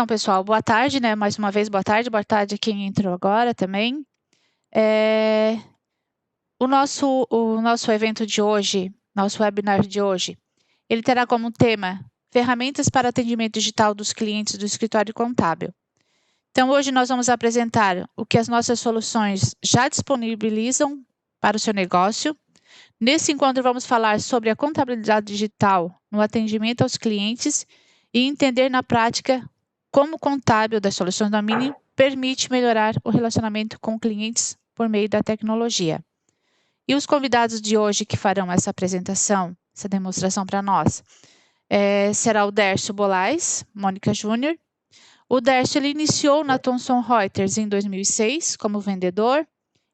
Então, pessoal, boa tarde, né? Mais uma vez, boa tarde a quem entrou agora também. O nosso evento de hoje, nosso webinar de hoje, ele terá como tema ferramentas para atendimento digital dos clientes do escritório contábil. Então, hoje nós vamos apresentar o que as nossas soluções já disponibilizam para o seu negócio. Nesse encontro, vamos falar sobre a contabilidade digital no atendimento aos clientes e entender na prática como o contábil das soluções da Mini permite melhorar o relacionamento com clientes por meio da tecnologia. E os convidados de hoje que farão essa apresentação, essa demonstração para nós, será o Dércio Bolais, Mônica Júnior. O Dércio ele iniciou na Thomson Reuters em 2006 como vendedor.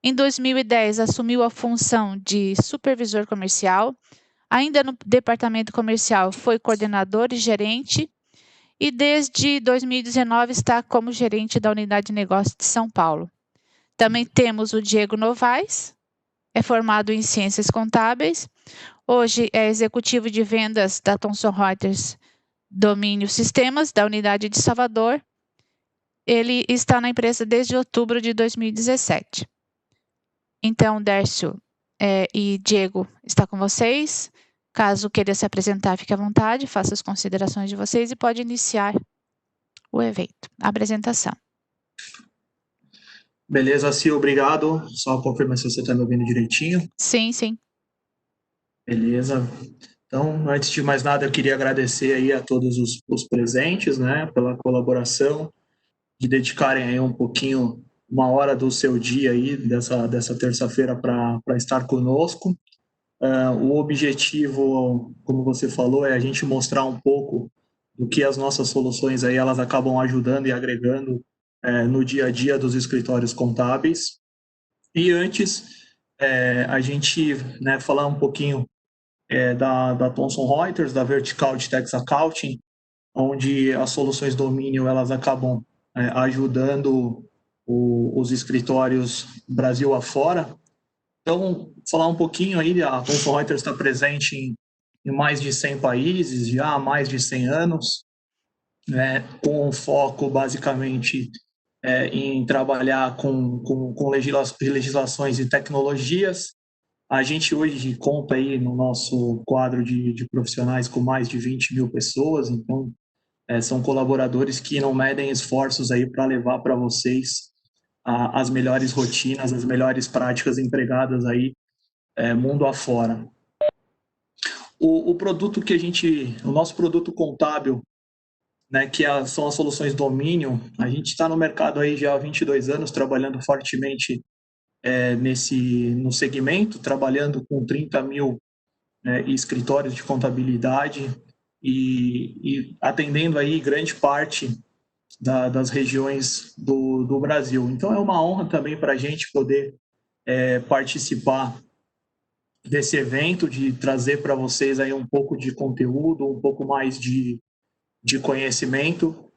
Em 2010, assumiu a função de supervisor comercial. Ainda no departamento comercial, foi coordenador e gerente. E desde 2019 está como gerente da unidade de negócios de São Paulo. Também temos o Diego Novaes, é formado em Ciências Contábeis. Hoje é executivo de vendas da Thomson Reuters Domínio Sistemas, da unidade de Salvador. Ele está na empresa desde outubro de 2017. Então, Dércio e Diego, está com vocês. Caso queira se apresentar, fique à vontade, faça as considerações de vocês e pode iniciar o evento, a apresentação. Beleza, Cia, obrigado. Só confirma se você está me ouvindo direitinho. Sim, sim. Beleza. Então, antes de mais nada, eu queria agradecer aí a todos os presentes, né, pela colaboração, de dedicarem aí um pouquinho, uma hora do seu dia aí, dessa terça-feira para estar conosco. O objetivo, como você falou, é a gente mostrar um pouco do que as nossas soluções aí, elas acabam ajudando e agregando no dia a dia dos escritórios contábeis. E antes, a gente falar um pouquinho da Thomson Reuters, da Vertical de Tax Accounting, onde as soluções domínio elas acabam ajudando os escritórios Brasil afora. Então, falar um pouquinho aí, a Thomson Reuters está presente em mais de 100 países, já há mais de 100 anos, com foco basicamente em trabalhar com legislações e tecnologias. A gente hoje conta aí no nosso quadro de profissionais com mais de 20 mil pessoas, então são colaboradores que não medem esforços aí para levar para vocês as melhores rotinas, as melhores práticas empregadas aí mundo afora. O produto que o nosso produto contábil, né, que são as soluções domínio, a gente está no mercado aí já há 22 anos, trabalhando fortemente no segmento, trabalhando com 30 mil escritórios de contabilidade e atendendo aí grande parte das regiões do Brasil. Então é uma honra também para a gente poder participar desse evento, de trazer para vocês aí um pouco de conteúdo, um pouco mais de conhecimento.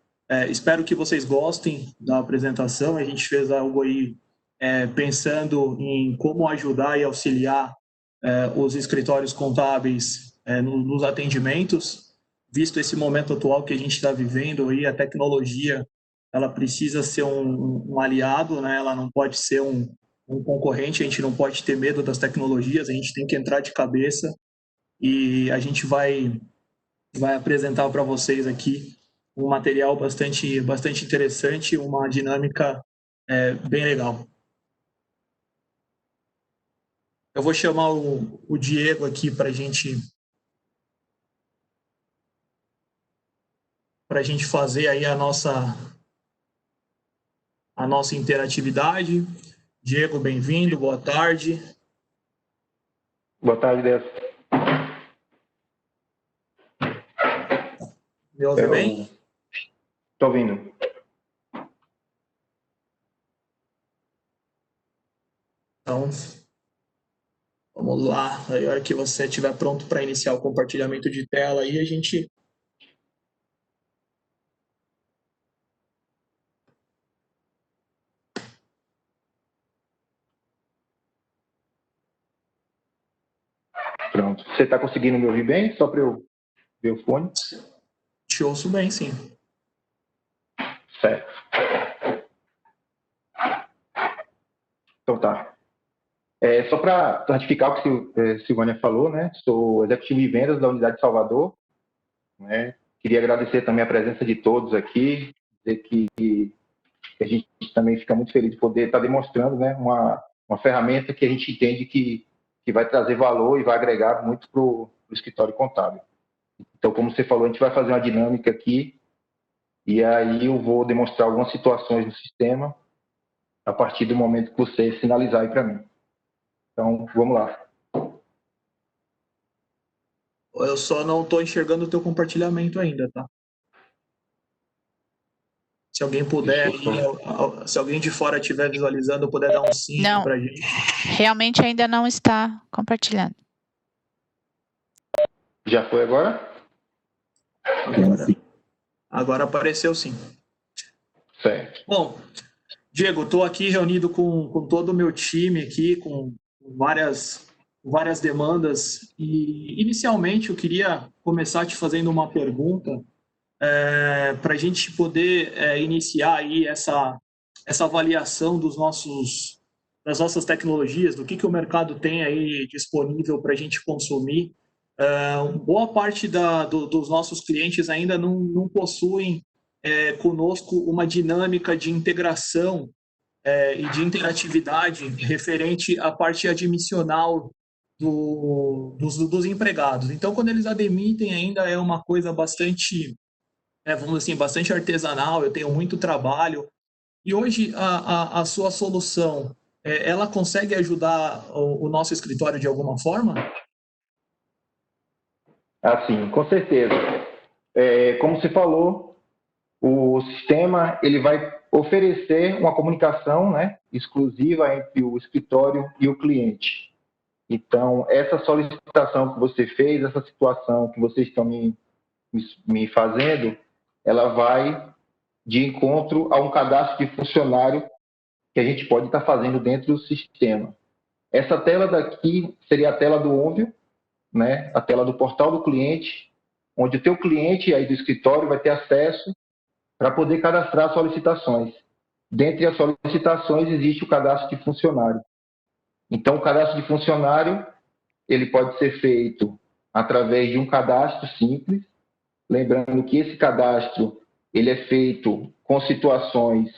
Espero que vocês gostem da apresentação. A gente fez algo aí pensando em como ajudar e auxiliar os escritórios contábeis nos atendimentos, visto esse momento atual que a gente está vivendo aí, a tecnologia ela precisa ser um aliado, né? Ela não pode ser um concorrente, a gente não pode ter medo das tecnologias, a gente tem que entrar de cabeça e a gente vai apresentar para vocês aqui um material bastante interessante, uma dinâmica bem legal. Eu vou chamar o Diego aqui para a gente fazer aí a nossa interatividade. Diego, bem-vindo, boa tarde. Boa tarde, Décio. Me ouve bem? Estou ouvindo. Então, vamos lá. Aí, a hora que você estiver pronto para iniciar o compartilhamento de tela, aí a gente... Pronto. Você está conseguindo me ouvir bem? Só para eu ver o fone? Te ouço bem, sim. Certo. Então tá. Só para ratificar o que a Silvânia falou, né? Sou executivo de vendas da unidade de Salvador, né? Queria agradecer também a presença de todos aqui, dizer que a gente também fica muito feliz de poder estar demonstrando, né, uma ferramenta que a gente entende que vai trazer valor e vai agregar muito para o escritório contábil. Então, como você falou, a gente vai fazer uma dinâmica aqui e aí eu vou demonstrar algumas situações do sistema a partir do momento que você sinalizar aí para mim. Então, vamos lá. Eu só não estou enxergando o teu compartilhamento ainda, tá? Se alguém puder, se alguém de fora estiver visualizando, puder dar um sim para a gente. Realmente ainda não está compartilhando. Já foi agora? Agora apareceu sim. Certo. Bom, Diego, estou aqui reunido com todo o meu time aqui, com várias demandas, e inicialmente eu queria começar te fazendo uma pergunta para a gente poder iniciar aí essa avaliação das nossas tecnologias, do que o mercado tem aí disponível para a gente consumir. Boa parte dos nossos clientes ainda não possuem conosco uma dinâmica de integração e de interatividade referente à parte admissional dos empregados. Então, quando eles admitem, ainda é uma coisa bastante, vamos dizer assim, bastante artesanal, eu tenho muito trabalho. E hoje, a sua solução, ela consegue ajudar o nosso escritório de alguma forma? Assim, com certeza. Como você falou, o sistema ele vai oferecer uma comunicação, né, exclusiva entre o escritório e o cliente. Então, essa solicitação que você fez, essa situação que vocês estão me fazendo, ela vai de encontro a um cadastro de funcionário que a gente pode estar fazendo dentro do sistema. Essa tela daqui seria a tela do Onvio, né, a tela do portal do cliente, onde o teu cliente aí do escritório vai ter acesso para poder cadastrar solicitações. Dentre as solicitações existe o cadastro de funcionário. Então, o cadastro de funcionário ele pode ser feito através de um cadastro simples, lembrando que esse cadastro ele é feito com situações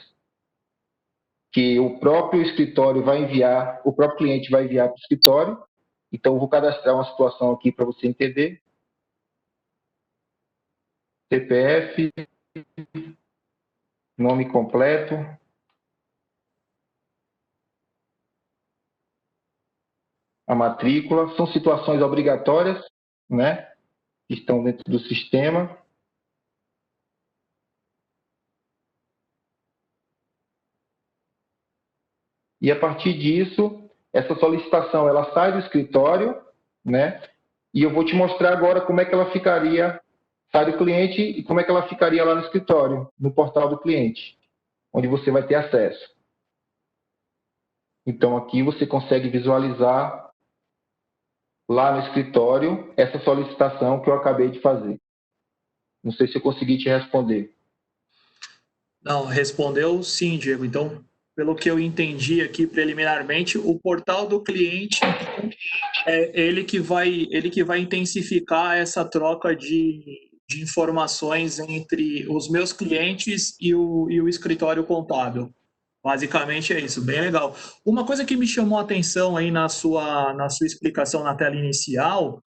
que o próprio escritório vai enviar, o próprio cliente vai enviar para o escritório. Então, eu vou cadastrar uma situação aqui para você entender. CPF, nome completo, a matrícula, são situações obrigatórias, né, que estão dentro do sistema. E a partir disso, essa solicitação ela sai do escritório, né, e eu vou te mostrar agora como é que ela ficaria, sai do cliente e como é que ela ficaria lá no escritório, no portal do cliente, onde você vai ter acesso. Então, aqui você consegue visualizar lá no escritório essa solicitação que eu acabei de fazer. Não sei se eu consegui te responder. Não, respondeu sim, Diego. Então, pelo que eu entendi aqui preliminarmente, o portal do cliente é ele que vai intensificar essa troca de informações entre os meus clientes e o escritório contábil. Basicamente é isso, bem legal. Uma coisa que me chamou a atenção aí na sua explicação na tela inicial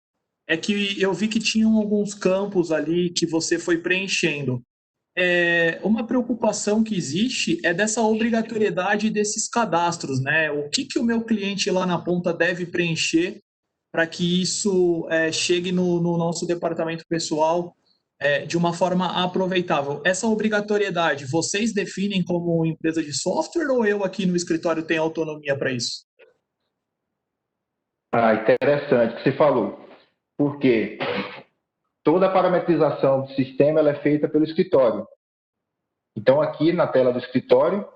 é que eu vi que tinham alguns campos ali que você foi preenchendo. Uma preocupação que existe é dessa obrigatoriedade desses cadastros, né? O que o meu cliente lá na ponta deve preencher para que isso chegue no nosso departamento pessoal de uma forma aproveitável. Essa obrigatoriedade, vocês definem como empresa de software ou eu aqui no escritório tenho autonomia para isso? Interessante o que você falou. Porque toda a parametrização do sistema ela é feita pelo escritório. Então, aqui na tela do escritório,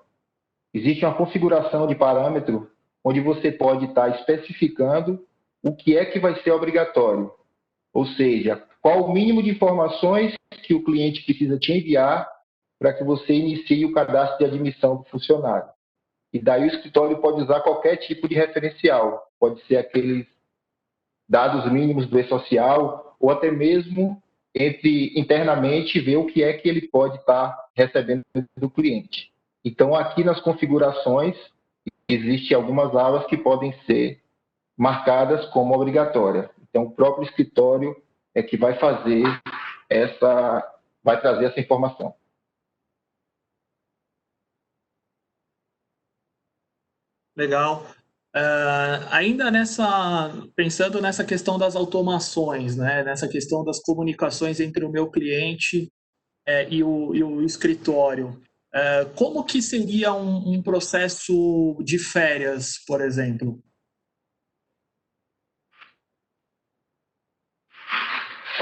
existe uma configuração de parâmetro onde você pode estar especificando o que é que vai ser obrigatório. Ou seja, qual o mínimo de informações que o cliente precisa te enviar para que você inicie o cadastro de admissão do funcionário. E daí o escritório pode usar qualquer tipo de referencial, pode ser aqueles dados mínimos do e-social, ou até mesmo internamente ver o que é que ele pode estar recebendo do cliente. Então, aqui nas configurações, existem algumas abas que podem ser marcadas como obrigatórias. Então, o próprio escritório é que vai trazer essa informação. Legal. Ainda pensando nessa questão das automações, né? Nessa questão das comunicações entre o meu cliente e o escritório, como que seria um processo de férias, por exemplo?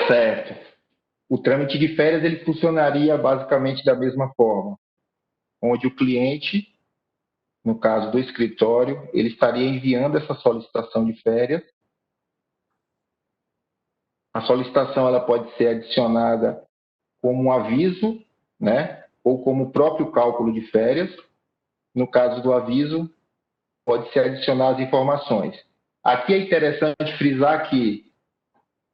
Certo. O trâmite de férias ele funcionaria basicamente da mesma forma, onde o cliente, no caso do escritório, ele estaria enviando essa solicitação de férias. A solicitação ela pode ser adicionada como um aviso, né, ou como o próprio cálculo de férias. No caso do aviso, pode-se adicionar as informações. Aqui é interessante frisar que,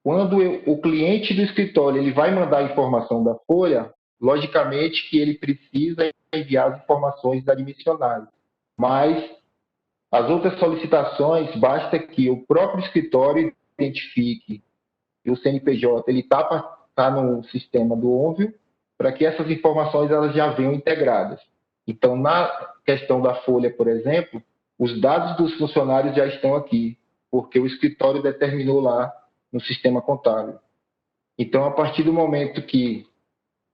quando o cliente do escritório ele vai mandar a informação da folha, logicamente que ele precisa enviar as informações admissionárias. Mas as outras solicitações, basta que o próprio escritório identifique que o CNPJ está no sistema do ONVIO, para que essas informações elas já venham integradas. Então, na questão da folha, por exemplo, os dados dos funcionários já estão aqui, porque o escritório determinou lá no sistema contábil. Então, a partir do momento que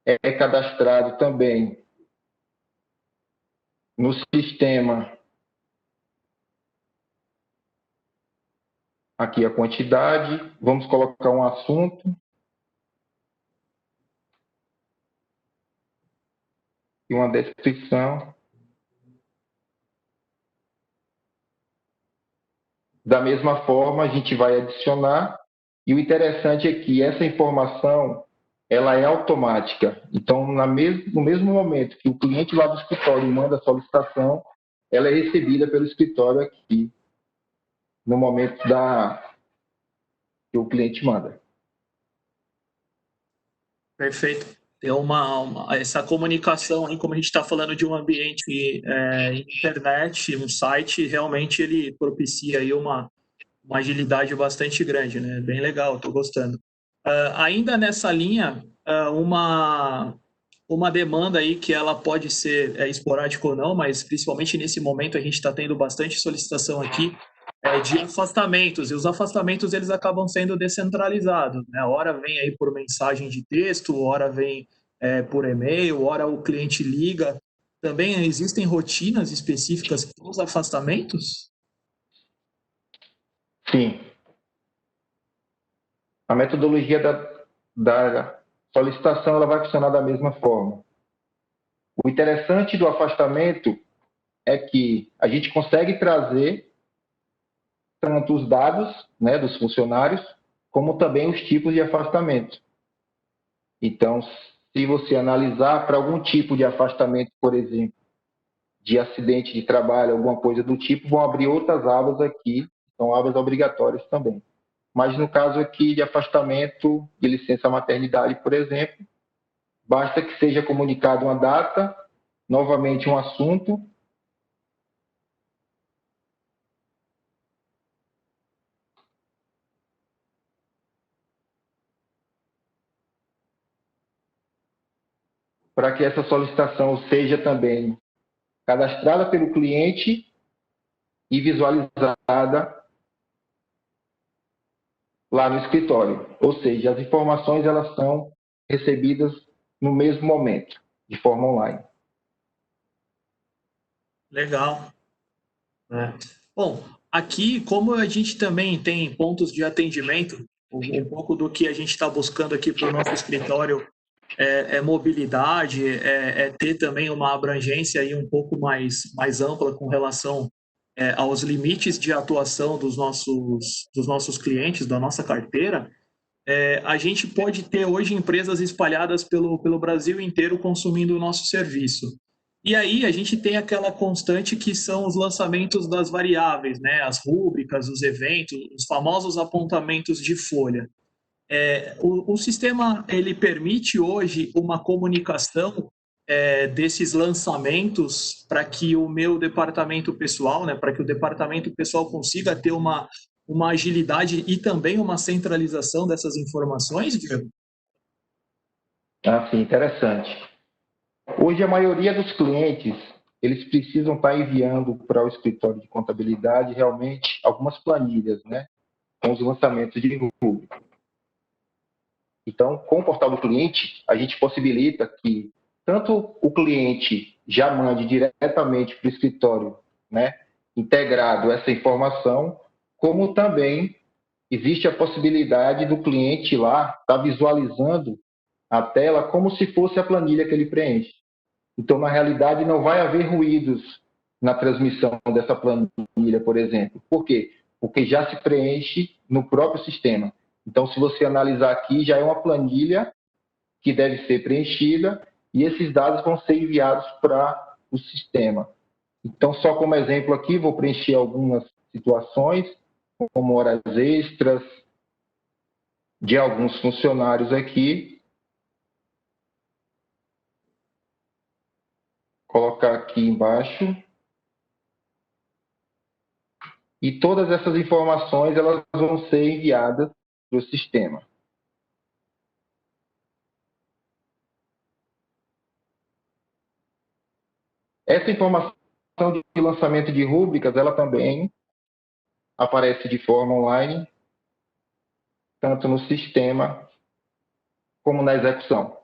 é cadastrado também no sistema aqui a quantidade, vamos colocar um assunto e uma descrição. Da mesma forma, a gente vai adicionar, e o interessante é que essa informação ela é automática. Então, no mesmo momento que o cliente lá do escritório manda a solicitação, ela é recebida pelo escritório aqui, no momento que o cliente manda. Perfeito. Tem essa comunicação aí, como a gente está falando de um ambiente internet, um site, realmente ele propicia aí uma agilidade bastante grande, né? Bem legal, estou gostando. Ainda nessa linha, uma demanda aí que ela pode ser esporádica ou não, mas principalmente nesse momento a gente está tendo bastante solicitação aqui de afastamentos, e os afastamentos eles acabam sendo descentralizados, né? Hora vem aí por mensagem de texto, hora vem por e-mail, hora o cliente liga. Também existem rotinas específicas para os afastamentos? Sim. A metodologia da solicitação ela vai funcionar da mesma forma. O interessante do afastamento é que a gente consegue trazer tanto os dados, né, dos funcionários, como também os tipos de afastamento. Então, se você analisar para algum tipo de afastamento, por exemplo, de acidente de trabalho, alguma coisa do tipo, vão abrir outras abas aqui, são abas obrigatórias também. Mas no caso aqui de afastamento de licença maternidade, por exemplo, basta que seja comunicado uma data, novamente um assunto, para que essa solicitação seja também cadastrada pelo cliente e visualizada lá no escritório. Ou seja, as informações elas são recebidas no mesmo momento, de forma online. Legal. Bom, aqui, como a gente também tem pontos de atendimento, um pouco do que a gente está buscando aqui para o nosso escritório é mobilidade, ter também uma abrangência aí um pouco mais ampla com relação aos limites de atuação dos nossos clientes, da nossa carteira. a gente pode ter hoje empresas espalhadas pelo Brasil inteiro consumindo o nosso serviço. E aí a gente tem aquela constante que são os lançamentos das variáveis, né? As rúbricas, os eventos, os famosos apontamentos de folha. O sistema ele permite hoje uma comunicação desses lançamentos para que o meu departamento pessoal, né, para que o departamento pessoal consiga ter uma agilidade e também uma centralização dessas informações, Diego? Sim, interessante. Hoje, a maioria dos clientes, eles precisam estar enviando para o escritório de contabilidade realmente algumas planilhas, né, com os lançamentos de rúbrica. Então, com o portal do cliente, a gente possibilita que tanto o cliente já mande diretamente para o escritório, né, integrado essa informação, como também existe a possibilidade do cliente lá estar visualizando a tela como se fosse a planilha que ele preenche. Então, na realidade, não vai haver ruídos na transmissão dessa planilha, por exemplo. Por quê? Porque já se preenche no próprio sistema. Então, se você analisar aqui, já é uma planilha que deve ser preenchida e esses dados vão ser enviados para o sistema. Então, só como exemplo aqui, vou preencher algumas situações, como horas extras de alguns funcionários aqui. Colocar aqui embaixo. E todas essas informações elas vão ser enviadas para o sistema. Essa informação de lançamento de rúbricas, ela também aparece de forma online, tanto no sistema como na execução.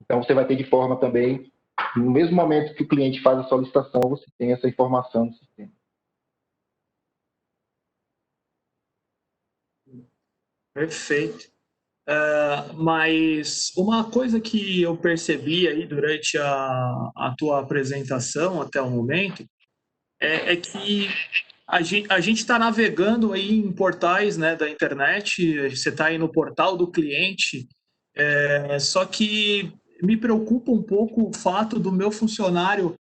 Então, você vai ter de forma também, no mesmo momento que o cliente faz a solicitação, você tem essa informação no sistema. Perfeito. Mas uma coisa que eu percebi aí durante a tua apresentação até o momento é que a gente está navegando aí em portais, né, da internet, você está aí no portal do cliente, só que me preocupa um pouco o fato do meu funcionário,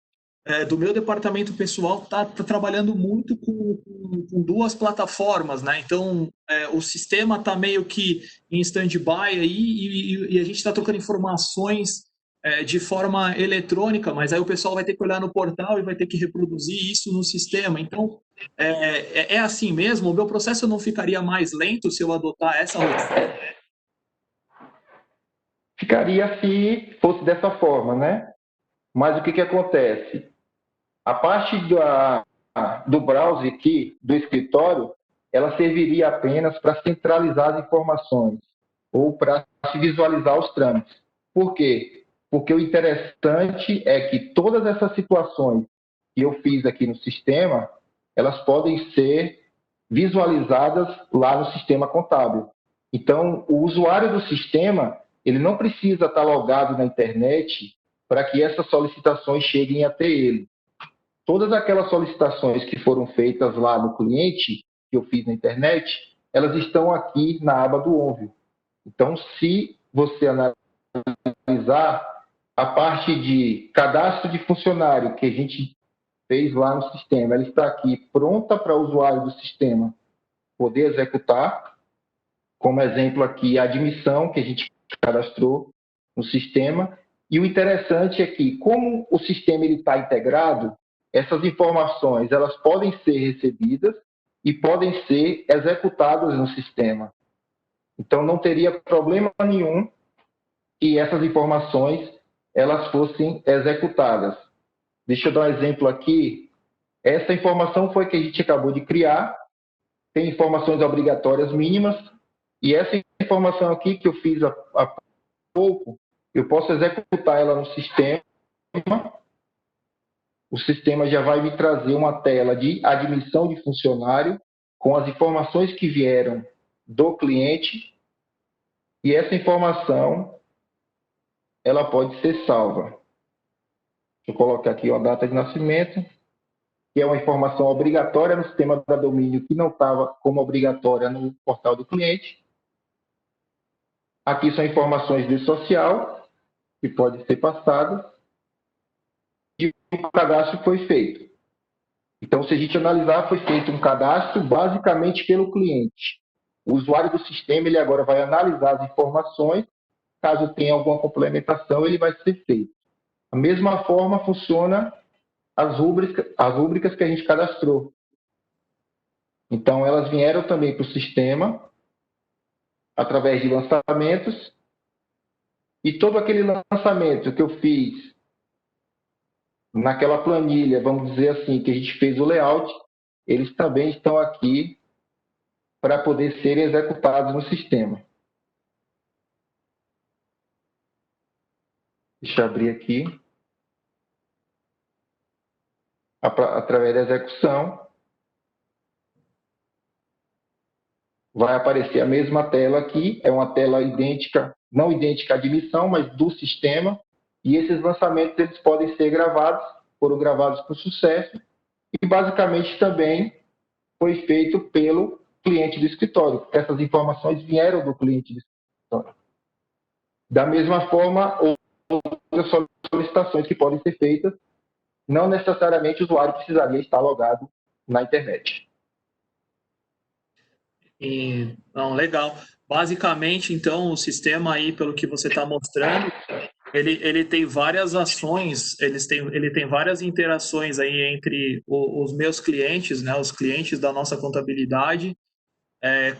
do meu departamento pessoal, tá trabalhando muito com duas plataformas, né? Então, o sistema está meio que em stand-by aí e a gente está trocando informações de forma eletrônica, mas aí o pessoal vai ter que olhar no portal e vai ter que reproduzir isso no sistema. Então, é assim mesmo? O meu processo não ficaria mais lento se eu adotar essa rotina? Ficaria se fosse dessa forma, né? Mas o que acontece? A parte do browser aqui, do escritório, ela serviria apenas para centralizar as informações ou para se visualizar os trâmites. Por quê? Porque o interessante é que todas essas situações que eu fiz aqui no sistema, elas podem ser visualizadas lá no sistema contábil. Então, o usuário do sistema, ele não precisa estar logado na internet para que essas solicitações cheguem até ele. Todas aquelas solicitações que foram feitas lá no cliente, que eu fiz na internet, elas estão aqui na aba do Onvio. Então, se você analisar a parte de cadastro de funcionário que a gente fez lá no sistema, ela está aqui pronta para o usuário do sistema poder executar. Como exemplo aqui, a admissão que a gente cadastrou no sistema. E o interessante é que, como o sistema está integrado, essas informações elas podem ser recebidas e podem ser executadas no sistema. Então, não teria problema nenhum que essas informações elas fossem executadas. Deixa eu dar um exemplo aqui. Essa informação foi que a gente acabou de criar, tem informações obrigatórias mínimas, e essa informação aqui que eu fiz há pouco, eu posso executar ela no sistema. O sistema já vai me trazer uma tela de admissão de funcionário com as informações que vieram do cliente, e essa informação ela pode ser salva. Deixa eu colocar aqui a data de nascimento, que é uma informação obrigatória no sistema da domínio que não estava como obrigatória no portal do cliente. Aqui são informações de social, que pode ser passadas, e o cadastro foi feito. Então, se a gente analisar, foi feito um cadastro basicamente pelo cliente. O usuário do sistema, ele agora vai analisar as informações, caso tenha alguma complementação, ele vai ser feito. Da mesma forma, funciona as rúbricas que a gente cadastrou. Então, elas vieram também para o sistema, através de lançamentos, e todo aquele lançamento que eu fiz naquela planilha, vamos dizer assim, que a gente fez o layout, eles também estão aqui para poder serem executados no sistema. Deixa eu abrir aqui. Através da execução, vai aparecer a mesma tela aqui, é uma tela idêntica, não idêntica à admissão, mas do sistema, e esses lançamentos eles podem ser gravados, foram gravados com sucesso, e basicamente também foi feito pelo cliente do escritório, porque essas informações vieram do cliente do escritório. Da mesma forma, outras solicitações que podem ser feitas, não necessariamente o usuário precisaria estar logado na internet. Não, legal. Basicamente, então, o sistema aí, pelo que você está mostrando, ele tem várias ações, ele tem várias interações aí entre os meus clientes, né, os clientes da nossa contabilidade,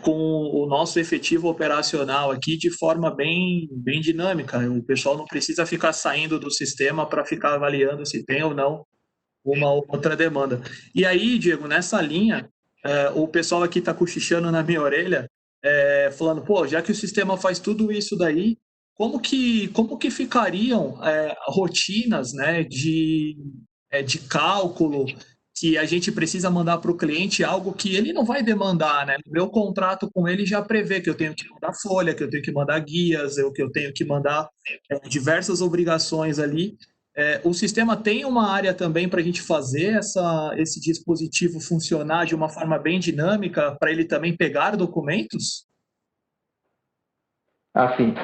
com o nosso efetivo operacional aqui de forma bem dinâmica. O pessoal não precisa ficar saindo do sistema para ficar avaliando se tem ou não uma outra demanda. E aí, Diego, nessa linha, o pessoal aqui está cochichando na minha orelha, falando, pô, já que o sistema faz tudo isso daí, como que ficariam rotinas, né, de cálculo que a gente precisa mandar para o cliente, algo que ele não vai demandar, né? Meu contrato com ele já prevê que eu tenho que mandar folha, que eu tenho que mandar guias, que eu tenho que mandar diversas obrigações ali. O sistema tem uma área também para a gente fazer esse dispositivo funcionar de uma forma bem dinâmica, para ele também pegar documentos? Assim,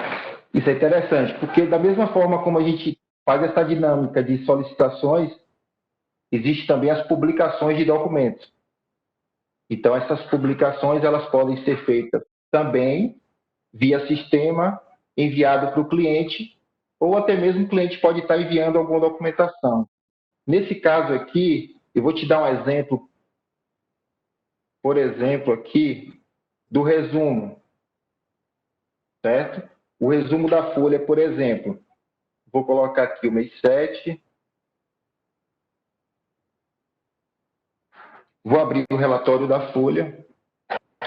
isso é interessante, porque da mesma forma como a gente faz essa dinâmica de solicitações, existe também as publicações de documentos. Então, essas publicações elas podem ser feitas também via sistema, enviado para o cliente, ou até mesmo o cliente pode estar enviando alguma documentação. Nesse caso aqui, eu vou te dar um exemplo, por exemplo, aqui, do resumo, certo? O resumo da folha, por exemplo. Vou colocar aqui o mês 7. Vou abrir o relatório da folha.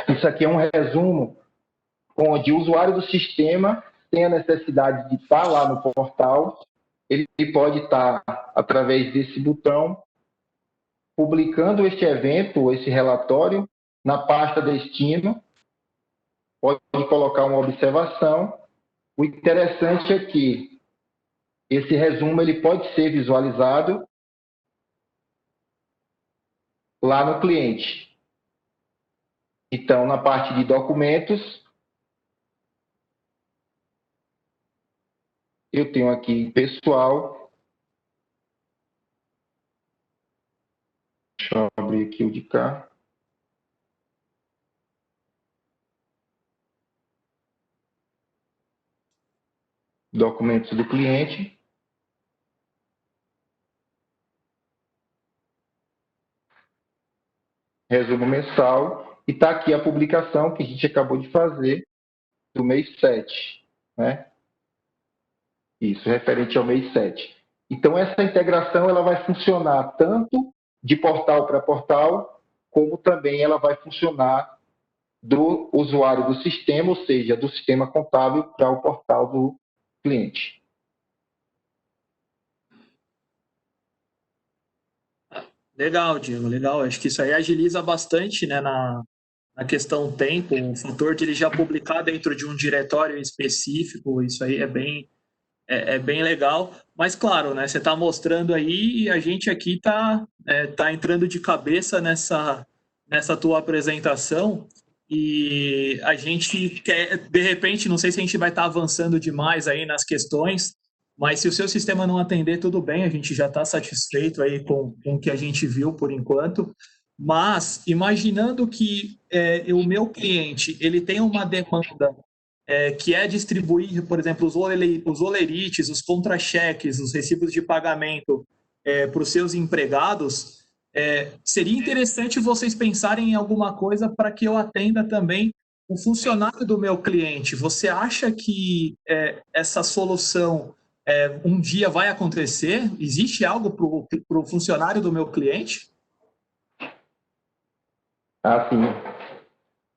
Isso aqui é um resumo onde o usuário do sistema tem a necessidade de estar lá no portal. Ele pode estar, através desse botão, publicando este evento, esse relatório, na pasta destino. Pode colocar uma observação. O interessante é que esse resumo ele pode ser visualizado lá no cliente. Então, na parte de documentos, eu tenho aqui pessoal. Deixa eu abrir aqui o de cá. Documentos do cliente. Resumo mensal. E está aqui a publicação que a gente acabou de fazer do mês 7, né? Isso, referente ao mês 7. Então, essa integração ela vai funcionar tanto de portal para portal, como também ela vai funcionar do usuário do sistema, ou seja, do sistema contábil para o portal do cliente. Legal, Diego, legal. Acho que isso aí agiliza bastante, né, na questão tempo, o fator de ele já publicar dentro de um diretório específico, isso aí é bem legal. Mas, claro, né, você está mostrando aí e a gente aqui tá entrando de cabeça nessa tua apresentação e a gente quer, de repente, não sei se a gente vai estar avançando demais aí nas questões, mas se o seu sistema não atender, tudo bem, a gente já está satisfeito aí com o que a gente viu por enquanto. Mas, imaginando que o meu cliente ele tem uma demanda que é distribuir, por exemplo, os olerites, os contra-cheques, os recibos de pagamento para os seus empregados, seria interessante vocês pensarem em alguma coisa para que eu atenda também o funcionário do meu cliente. Você acha que essa solução um dia vai acontecer? Existe algo para o funcionário do meu cliente? Assim,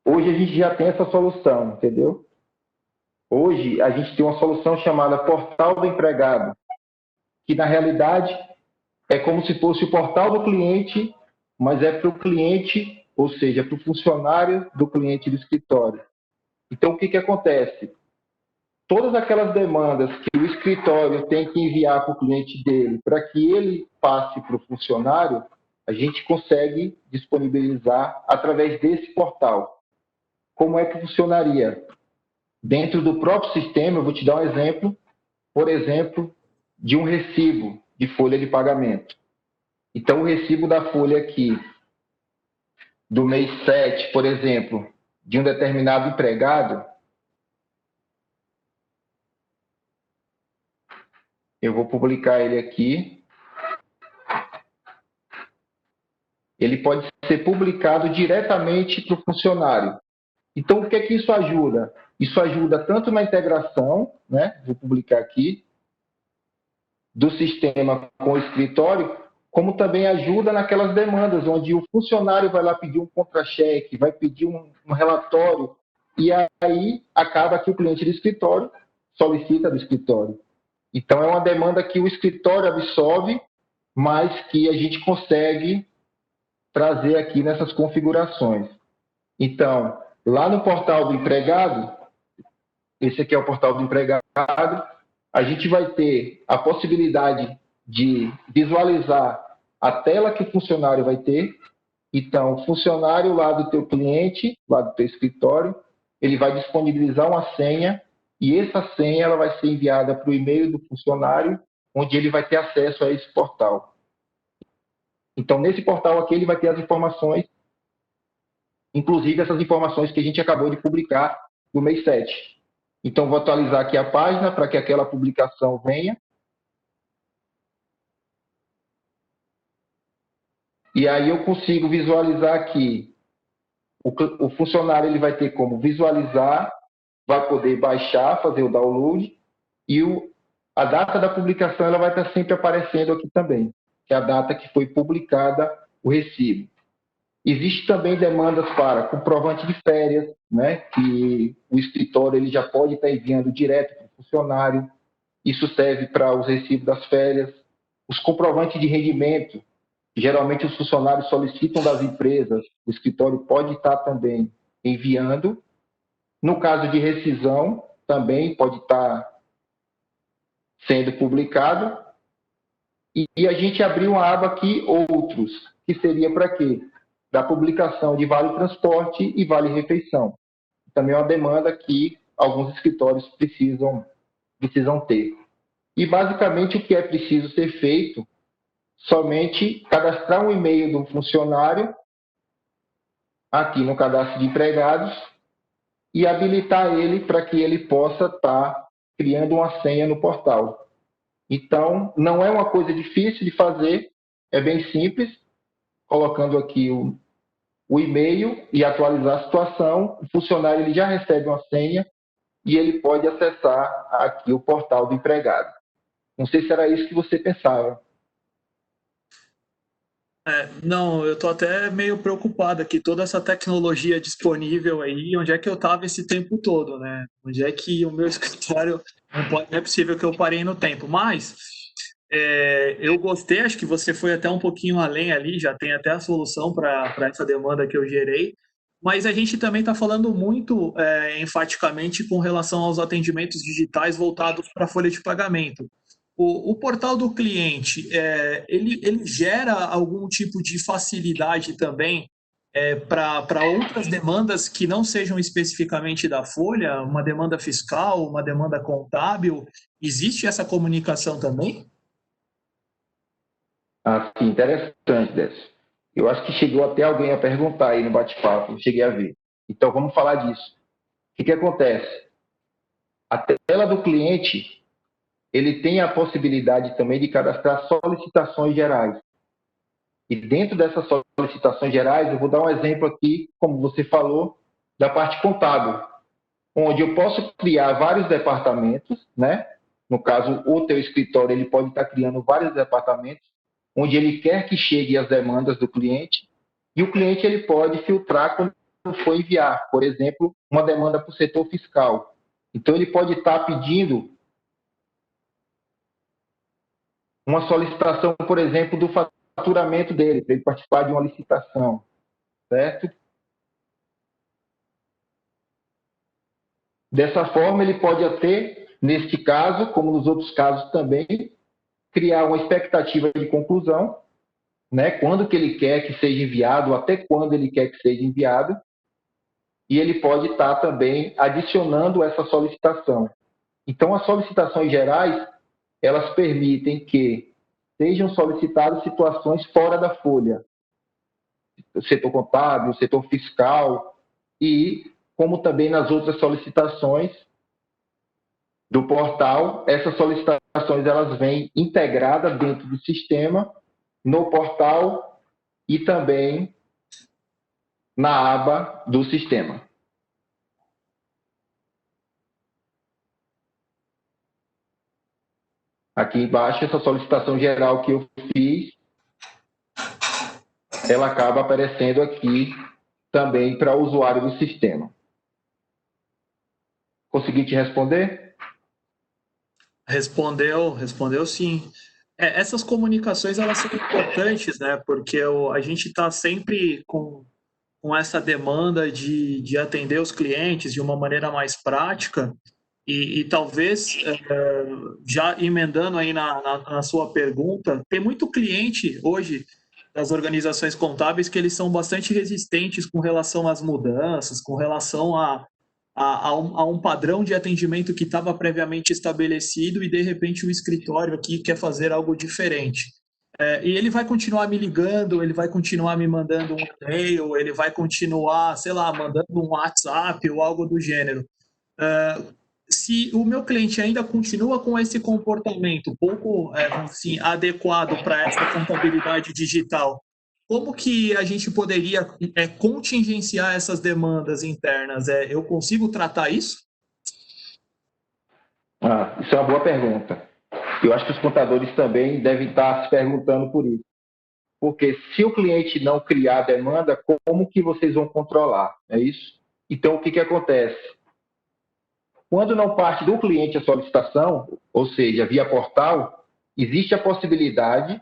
hoje a gente já tem essa solução, entendeu? Hoje a gente tem uma solução chamada Portal do Empregado, que na realidade é como se fosse o portal do cliente, mas é para o cliente, ou seja, para o funcionário do cliente do escritório. Então, o que acontece? Todas aquelas demandas que o escritório tem que enviar para o cliente dele, para que ele passe para o funcionário, a gente consegue disponibilizar através desse portal. Como é que funcionaria? Dentro do próprio sistema, eu vou te dar um exemplo, por exemplo, de um recibo de folha de pagamento. Então, o recibo da folha aqui, do mês 7, por exemplo, de um determinado empregado, eu vou publicar ele aqui. Ele pode ser publicado diretamente para o funcionário. Então, o que é que isso ajuda? Isso ajuda tanto na integração, né? Vou publicar aqui, do sistema com o escritório, como também ajuda naquelas demandas, onde o funcionário vai lá pedir um contra-cheque, vai pedir um relatório, e aí acaba que o cliente do escritório solicita do escritório. Então, é uma demanda que o escritório absorve, mas que a gente consegue trazer aqui nessas configurações. Então, lá no portal do empregado, esse aqui é o portal do empregado, a gente vai ter a possibilidade de visualizar a tela que o funcionário vai ter. Então, o funcionário lá do teu cliente, lá do teu escritório, ele vai disponibilizar uma senha e essa senha ela vai ser enviada para o e-mail do funcionário, onde ele vai ter acesso a esse portal. Então, nesse portal aqui, ele vai ter as informações, inclusive essas informações que a gente acabou de publicar no mês 7. Então, vou atualizar aqui a página para que aquela publicação venha. E aí eu consigo visualizar aqui. O funcionário ele vai ter como visualizar, vai poder baixar, fazer o download, e a data da publicação ela vai estar sempre aparecendo aqui também, que é a data que foi publicada o recibo. Existe também demandas para comprovante de férias, né, que o escritório ele já pode estar enviando direto para o funcionário. Isso serve para os recibos das férias. Os comprovantes de rendimento, geralmente os funcionários solicitam das empresas, o escritório pode estar também enviando. No caso de rescisão, também pode estar sendo publicado. E a gente abriu uma aba aqui, outros, que seria para quê? Da publicação de vale transporte e vale refeição. Também é uma demanda que alguns escritórios precisam ter. E basicamente o que é preciso ser feito, somente cadastrar um e-mail do funcionário aqui no cadastro de empregados e habilitar ele para que ele possa estar criando uma senha no portal. Então, não é uma coisa difícil de fazer, é bem simples, colocando aqui o e-mail e atualizar a situação, o funcionário ele já recebe uma senha e ele pode acessar aqui o portal do empregado. Não sei se era isso que você pensava. Não, eu estou até meio preocupado aqui, toda essa tecnologia disponível aí, onde é que eu estava esse tempo todo, né? Onde é que o meu escritório, não é possível que eu parei no tempo, mas eu gostei, acho que você foi até um pouquinho além ali, já tem até a solução para essa demanda que eu gerei, mas a gente também está falando muito enfaticamente com relação aos atendimentos digitais voltados para a folha de pagamento. O portal do cliente, ele gera algum tipo de facilidade também para outras demandas que não sejam especificamente da Folha, uma demanda fiscal, uma demanda contábil? Existe essa comunicação também? Ah, sim, interessante, Décio. Eu acho que chegou até alguém a perguntar aí no bate-papo, eu cheguei a ver. Então, vamos falar disso. O que acontece? A tela do cliente, ele tem a possibilidade também de cadastrar solicitações gerais. E dentro dessas solicitações gerais, eu vou dar um exemplo aqui, como você falou, da parte contábil, onde eu posso criar vários departamentos, né? No caso, o teu escritório, ele pode estar criando vários departamentos, onde ele quer que chegue as demandas do cliente, e o cliente ele pode filtrar quando for enviar, por exemplo, uma demanda para o setor fiscal. Então, ele pode estar pedindo uma solicitação, por exemplo, do faturamento dele, para ele participar de uma licitação, certo? Dessa forma, ele pode até, neste caso, como nos outros casos também, criar uma expectativa de conclusão, né? Quando que ele quer que seja enviado, até quando ele quer que seja enviado, e ele pode estar também adicionando essa solicitação. Então, as solicitações gerais, elas permitem que sejam solicitadas situações fora da folha, o setor contábil, o setor fiscal, e como também nas outras solicitações do portal, essas solicitações elas vêm integradas dentro do sistema, no portal e também na aba do sistema. Aqui embaixo, essa solicitação geral que eu fiz, ela acaba aparecendo aqui também para o usuário do sistema. Consegui te responder? Respondeu sim. Essas comunicações, elas são importantes, né? Porque a gente está sempre com essa demanda de atender os clientes de uma maneira mais prática e talvez, já emendando aí na sua pergunta, tem muito cliente hoje das organizações contábeis que eles são bastante resistentes com relação às mudanças, com relação a um padrão de atendimento que estava previamente estabelecido e, de repente, o escritório aqui quer fazer algo diferente. E ele vai continuar me ligando, ele vai continuar me mandando um e-mail, ele vai continuar, sei lá, mandando um WhatsApp ou algo do gênero. Se o meu cliente ainda continua com esse comportamento pouco assim, adequado para essa contabilidade digital, como que a gente poderia contingenciar essas demandas internas? Eu consigo tratar isso? Isso é uma boa pergunta. Eu acho que os contadores também devem estar se perguntando por isso. Porque se o cliente não criar a demanda, como que vocês vão controlar? É isso? Então, o que acontece? Quando não parte do cliente a solicitação, ou seja, via portal, existe a possibilidade,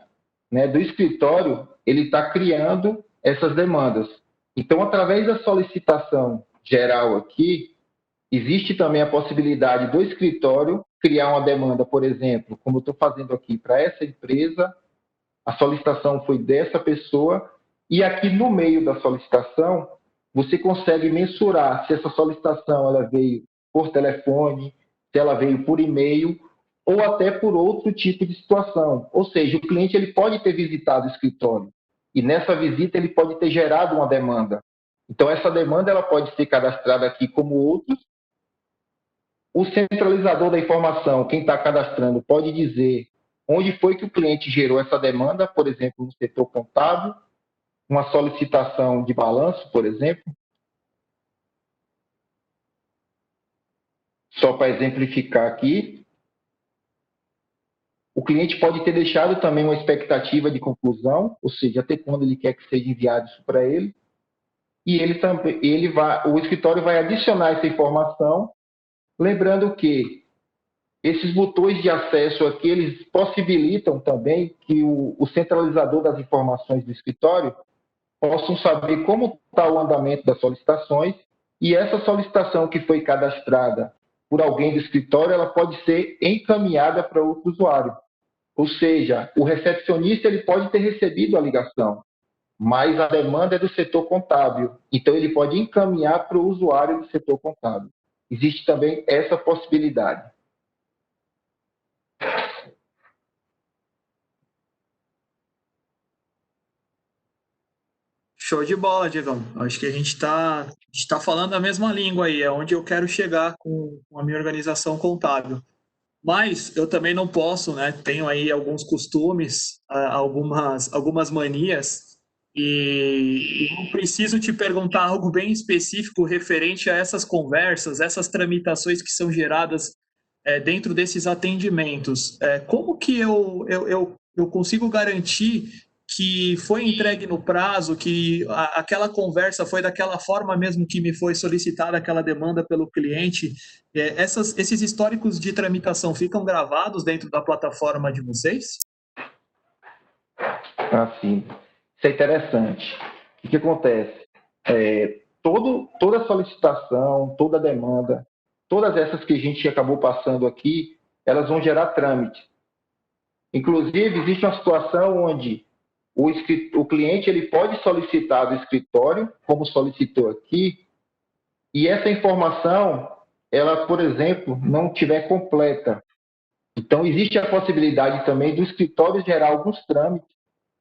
né, do escritório ele estar criando essas demandas. Então, através da solicitação geral aqui, existe também a possibilidade do escritório criar uma demanda, por exemplo, como eu estou fazendo aqui para essa empresa, a solicitação foi dessa pessoa, e aqui no meio da solicitação, você consegue mensurar se essa solicitação ela veio por telefone, se ela veio por e-mail, ou até por outro tipo de situação. Ou seja, o cliente ele pode ter visitado o escritório, e nessa visita ele pode ter gerado uma demanda. Então, essa demanda ela pode ser cadastrada aqui como outros. O centralizador da informação, quem está cadastrando, pode dizer onde foi que o cliente gerou essa demanda, por exemplo, no setor contábil, uma solicitação de balanço, por exemplo. Só para exemplificar aqui, o cliente pode ter deixado também uma expectativa de conclusão, ou seja, até quando ele quer que seja enviado isso para ele, e o escritório vai adicionar essa informação, lembrando que esses botões de acesso aqui, eles possibilitam também que o centralizador das informações do escritório possam saber como está o andamento das solicitações, e essa solicitação que foi cadastrada por alguém do escritório, ela pode ser encaminhada para outro usuário. Ou seja, o recepcionista ele pode ter recebido a ligação, mas a demanda é do setor contábil. Então, ele pode encaminhar para o usuário do setor contábil. Existe também essa possibilidade. Show de bola, Diegão. Acho que a gente está falando a mesma língua aí, é onde eu quero chegar com a minha organização contábil. Mas eu também não posso, né? Tenho aí alguns costumes, algumas manias, e eu preciso te perguntar algo bem específico referente a essas conversas, essas tramitações que são geradas dentro desses atendimentos. Como que eu consigo garantir que foi entregue no prazo, que aquela conversa foi daquela forma mesmo que me foi solicitada aquela demanda pelo cliente? Esses históricos de tramitação ficam gravados dentro da plataforma de vocês? Assim, isso é interessante. O que acontece? Toda solicitação, toda demanda, todas essas que a gente acabou passando aqui, elas vão gerar trâmite. Inclusive, existe uma situação onde o cliente ele pode solicitar do escritório, como solicitou aqui, e essa informação, ela, por exemplo, não estiver completa. Então, existe a possibilidade também do escritório gerar alguns trâmites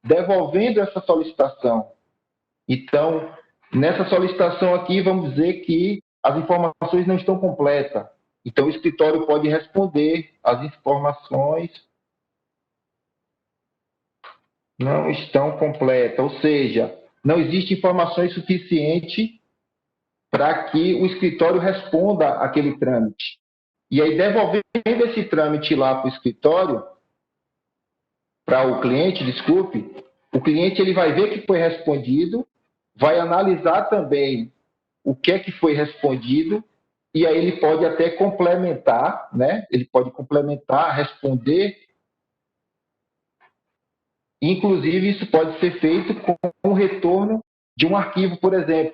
devolvendo essa solicitação. Então, nessa solicitação aqui, vamos dizer que as informações não estão completas. Então, o escritório pode responder as informações não estão completas, ou seja, não existe informações suficientes para que o escritório responda aquele trâmite. E aí, devolvendo esse trâmite lá para o escritório, para o cliente, desculpe, o cliente ele vai ver que foi respondido, vai analisar também o que é que foi respondido, e aí ele pode até complementar, né? Ele pode complementar, responder. Inclusive, isso pode ser feito com o retorno de um arquivo, por exemplo.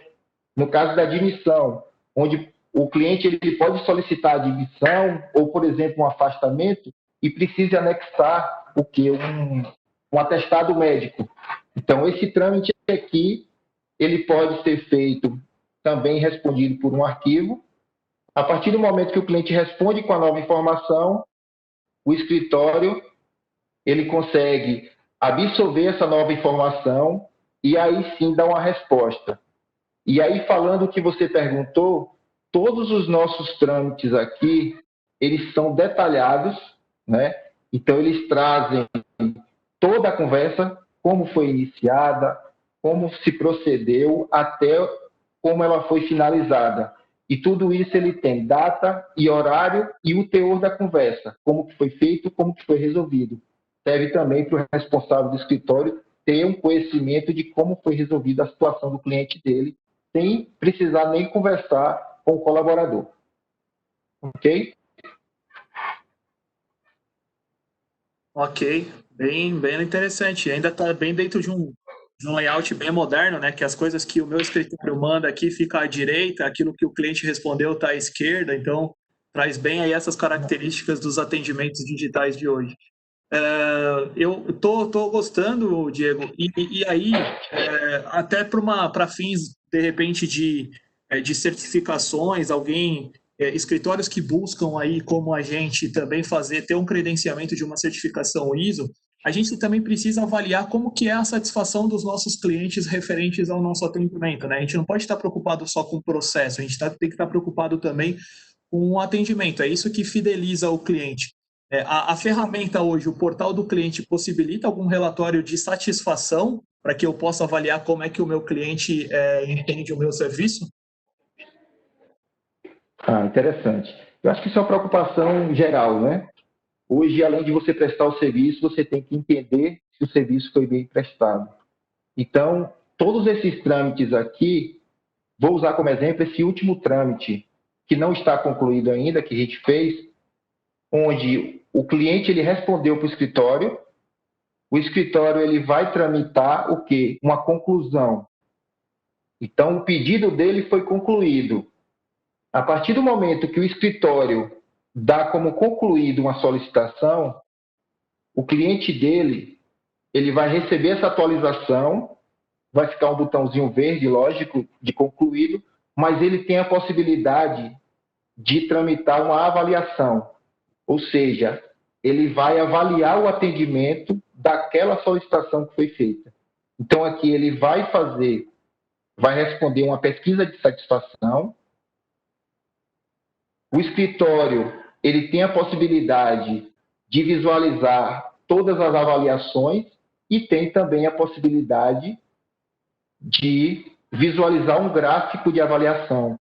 No caso da admissão, onde o cliente ele pode solicitar a admissão ou, por exemplo, um afastamento e precisa anexar o quê? Um atestado médico. Então, esse trâmite aqui, ele pode ser feito também respondido por um arquivo. A partir do momento que o cliente responde com a nova informação, o escritório ele consegue absorver essa nova informação e aí sim dar uma resposta. E aí, falando o que você perguntou, todos os nossos trâmites aqui, eles são detalhados, né? Então, eles trazem toda a conversa, como foi iniciada, como se procedeu, até como ela foi finalizada. E tudo isso ele tem data e horário e o teor da conversa, como que foi feito, como que foi resolvido. Serve também para o responsável do escritório ter um conhecimento de como foi resolvida a situação do cliente dele, sem precisar nem conversar com o colaborador. Ok? Ok, bem interessante. Ainda está bem dentro de um layout bem moderno, né? Que as coisas que o meu escritório manda aqui fica à direita, aquilo que o cliente respondeu está à esquerda, então traz bem aí essas características dos atendimentos digitais de hoje. Eu tô gostando, Diego, e aí, até para fins, de repente, de certificações, escritórios que buscam aí, como a gente, também ter um credenciamento de uma certificação ISO, a gente também precisa avaliar como que é a satisfação dos nossos clientes referentes ao nosso atendimento, né? A gente não pode estar preocupado só com o processo, a gente tem que estar preocupado também com o atendimento, é isso que fideliza o cliente. A ferramenta hoje, o portal do cliente, possibilita algum relatório de satisfação para que eu possa avaliar como é que o meu cliente entende o meu serviço? Interessante. Eu acho que isso é uma preocupação geral, né? Hoje, além de você prestar o serviço, você tem que entender se o serviço foi bem prestado. Então, todos esses trâmites aqui, vou usar como exemplo esse último trâmite, que não está concluído ainda, que a gente fez, onde o cliente ele respondeu para o escritório ele vai tramitar o quê? Uma conclusão. Então, o pedido dele foi concluído. A partir do momento que o escritório dá como concluído uma solicitação, o cliente dele ele vai receber essa atualização vai ficar um botãozinho verde, lógico, de concluído, mas ele tem a possibilidade de tramitar uma avaliação, ou seja, ele vai avaliar o atendimento daquela solicitação que foi feita. Então, aqui ele vai responder uma pesquisa de satisfação. O escritório, ele tem a possibilidade de visualizar todas as avaliações e tem também a possibilidade de visualizar um gráfico de avaliação,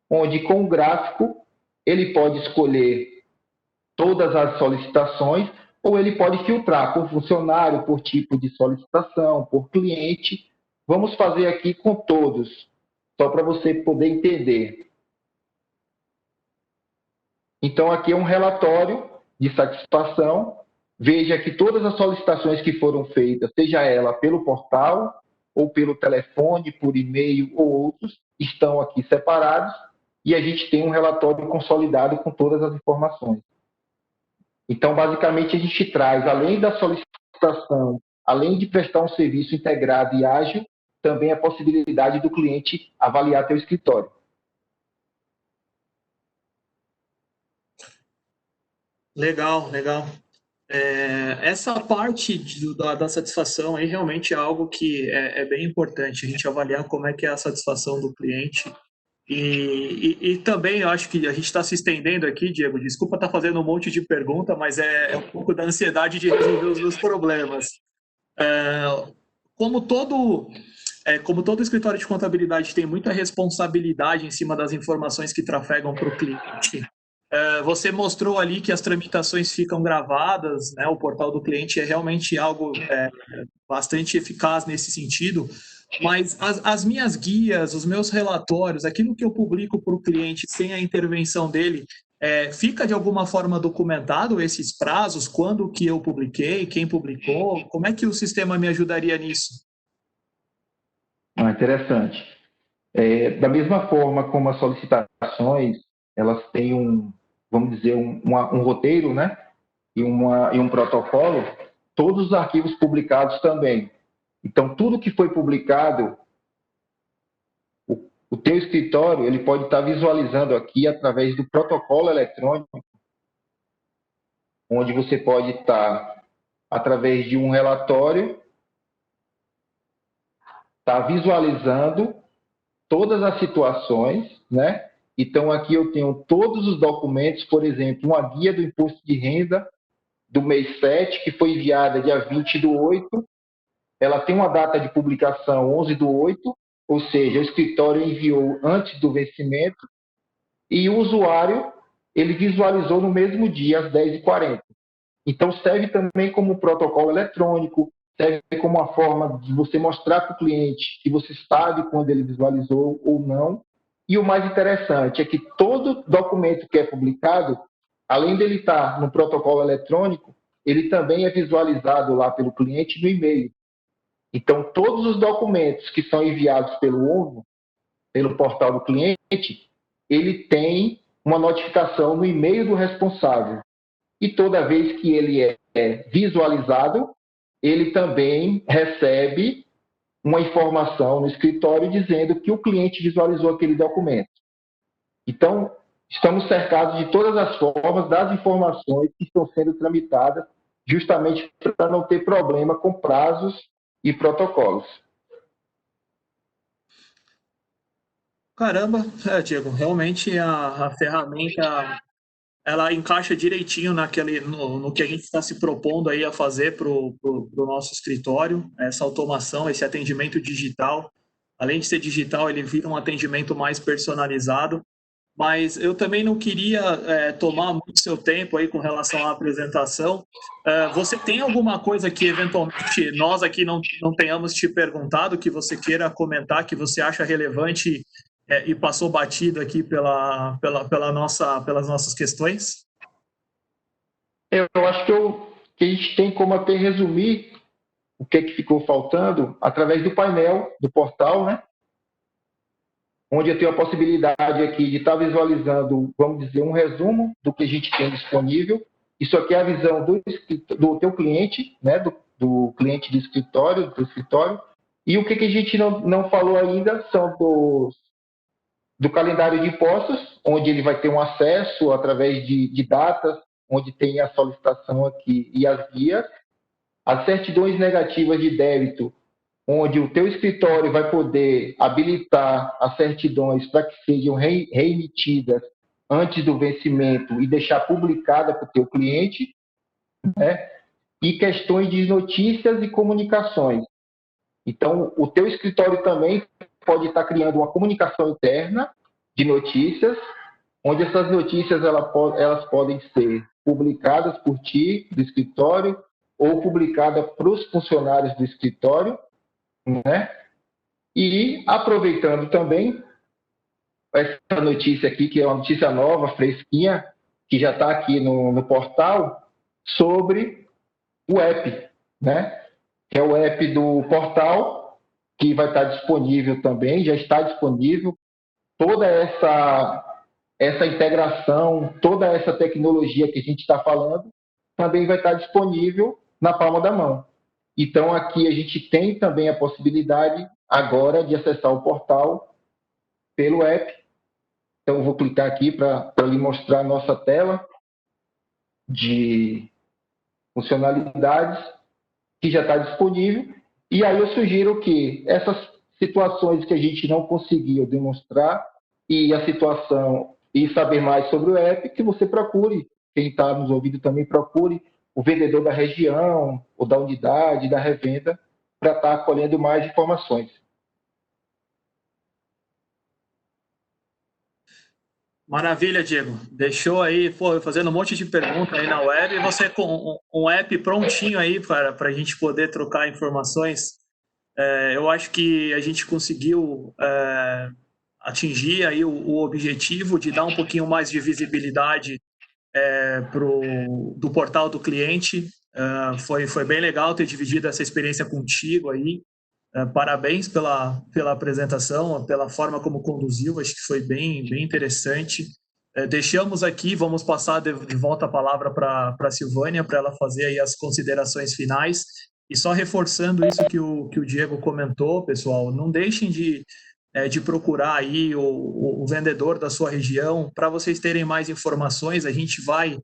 onde com o gráfico ele pode escolher todas as solicitações ou ele pode filtrar por funcionário, por tipo de solicitação, por cliente. Vamos fazer aqui com todos, só para você poder entender. Então, aqui é um relatório de satisfação. Veja que todas as solicitações que foram feitas, seja ela pelo portal, ou pelo telefone, por e-mail ou outros, estão aqui separados e a gente tem um relatório consolidado com todas as informações. Então, basicamente, a gente traz, além da solicitação, além de prestar um serviço integrado e ágil, também a possibilidade do cliente avaliar teu escritório. Legal, legal. Essa parte da satisfação aí realmente é algo que é bem importante, a gente avaliar como é que é a satisfação do cliente. E também eu acho que a gente está se estendendo aqui, Diego, desculpa estar fazendo um monte de pergunta, mas é um pouco da ansiedade de resolver os meus problemas. Como todo escritório de contabilidade tem muita responsabilidade em cima das informações que trafegam para o cliente, você mostrou ali que as tramitações ficam gravadas, né? O portal do cliente é realmente algo bastante eficaz nesse sentido, mas as minhas guias, os meus relatórios, aquilo que eu publico para o cliente sem a intervenção dele, fica de alguma forma documentado esses prazos, quando que eu publiquei, quem publicou, como é que o sistema me ajudaria nisso? Interessante. Da mesma forma como as solicitações, elas têm vamos dizer, um roteiro, né? E um protocolo, todos os arquivos publicados também. Então, tudo que foi publicado, o teu escritório, ele pode estar visualizando aqui através do protocolo eletrônico, onde você pode estar, através de um relatório, visualizando todas as situações, né? Então, aqui eu tenho todos os documentos, por exemplo, uma guia do imposto de renda do mês 7, que foi enviada dia 20/8. Ela tem uma data de publicação 11/8, ou seja, o escritório enviou antes do vencimento e o usuário ele visualizou no mesmo dia, às 10h40. Então, serve também como protocolo eletrônico, serve como uma forma de você mostrar para o cliente que você sabe quando ele visualizou ou não. E o mais interessante é que todo documento que é publicado, além dele estar no protocolo eletrônico, ele também é visualizado lá pelo cliente no e-mail. Então, todos os documentos que são enviados pelo OVO, pelo portal do cliente, ele tem uma notificação no e-mail do responsável. E toda vez que ele é visualizado, ele também recebe uma informação no escritório dizendo que o cliente visualizou aquele documento. Então, estamos cercados de todas as formas das informações que estão sendo tramitadas, justamente para não ter problema com prazos e protocolos. Caramba, Diego, realmente a ferramenta ela encaixa direitinho no que a gente está se propondo aí a fazer para o nosso escritório, essa automação, esse atendimento digital. Além de ser digital, ele vira um atendimento mais personalizado. Mas eu também não queria tomar muito seu tempo aí com relação à apresentação. Você tem alguma coisa que, eventualmente, nós aqui não tenhamos te perguntado, que você queira comentar, que você acha relevante e passou batido aqui pelas nossas questões? Eu acho que a gente tem como até resumir o que ficou faltando através do painel do portal, né? Onde eu tenho a possibilidade aqui de estar visualizando, vamos dizer, um resumo do que a gente tem disponível. Isso aqui é a visão do teu cliente, né? do cliente do escritório. E o que a gente não falou ainda são do calendário de impostos, onde ele vai ter um acesso através de datas, onde tem a solicitação aqui e as guias, as certidões negativas de débito, onde o teu escritório vai poder habilitar as certidões para que sejam reemitidas antes do vencimento e deixar publicada para o teu cliente, né? E questões de notícias e comunicações. Então, o teu escritório também pode estar criando uma comunicação interna de notícias, onde essas notícias elas podem ser publicadas por ti, do escritório, ou publicadas para os funcionários do escritório, né? E aproveitando também essa notícia aqui, que é uma notícia nova, fresquinha, que já está aqui no portal, sobre o app, né? Que é o app do portal, que vai estar disponível também, já está disponível. Toda essa integração, toda essa tecnologia que a gente está falando, também vai estar disponível na palma da mão. Então, aqui a gente tem também a possibilidade agora de acessar o portal pelo app. Então, eu vou clicar aqui para lhe mostrar a nossa tela de funcionalidades que já está disponível. E aí eu sugiro que essas situações que a gente não conseguiu demonstrar e a situação e saber mais sobre o app, que você procure, quem está nos ouvindo também procure o vendedor da região, ou da unidade, da revenda, para estar colhendo mais informações. Maravilha, Diego. Deixou aí, fazendo um monte de perguntas aí na web, e você com um app prontinho aí para a gente poder trocar informações. Eu acho que a gente conseguiu atingir aí o objetivo de dar um pouquinho mais de visibilidade do portal do cliente. Foi bem legal ter dividido essa experiência contigo aí. Parabéns pela apresentação, pela forma como conduziu, acho que foi bem interessante. Deixamos aqui, vamos passar de volta a palavra para a Silvânia, para ela fazer aí as considerações finais. E só reforçando isso que o Diego comentou, pessoal, não deixem de procurar aí o vendedor da sua região. Para vocês terem mais informações, a gente vai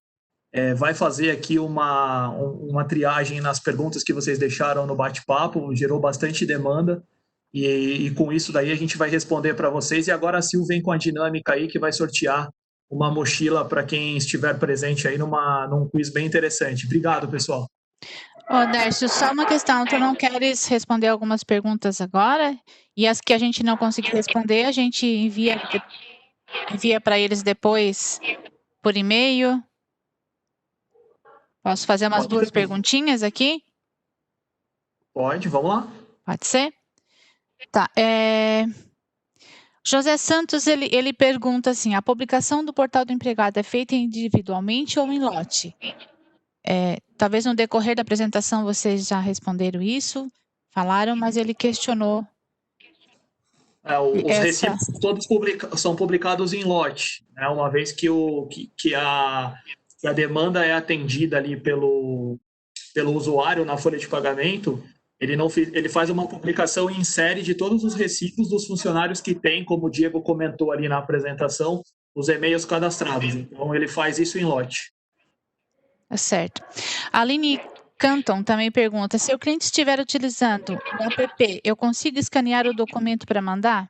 fazer aqui uma triagem nas perguntas que vocês deixaram no bate-papo, gerou bastante demanda, e com isso daí a gente vai responder para vocês. E agora a Sil vem com a dinâmica aí, que vai sortear uma mochila para quem estiver presente aí num quiz bem interessante. Obrigado, pessoal. Dércio, só uma questão, tu não queres responder algumas perguntas agora? E as que a gente não conseguir responder, a gente envia para eles depois por e-mail? Posso fazer umas duas perguntinhas aqui? Pode, vamos lá. Pode ser? Tá. José Santos, ele pergunta assim, a publicação do portal do empregado é feita individualmente ou em lote? Talvez no decorrer da apresentação vocês já responderam isso, falaram, mas ele questionou. Os recibos todos são publicados em lote, né? Uma vez que a demanda é atendida ali pelo usuário na folha de pagamento, ele faz uma publicação em série de todos os recibos dos funcionários que tem, como o Diego comentou ali na apresentação, os e-mails cadastrados. Então, ele faz isso em lote. Certo. A Aline Canton também pergunta, se o cliente estiver utilizando o app, eu consigo escanear o documento para mandar?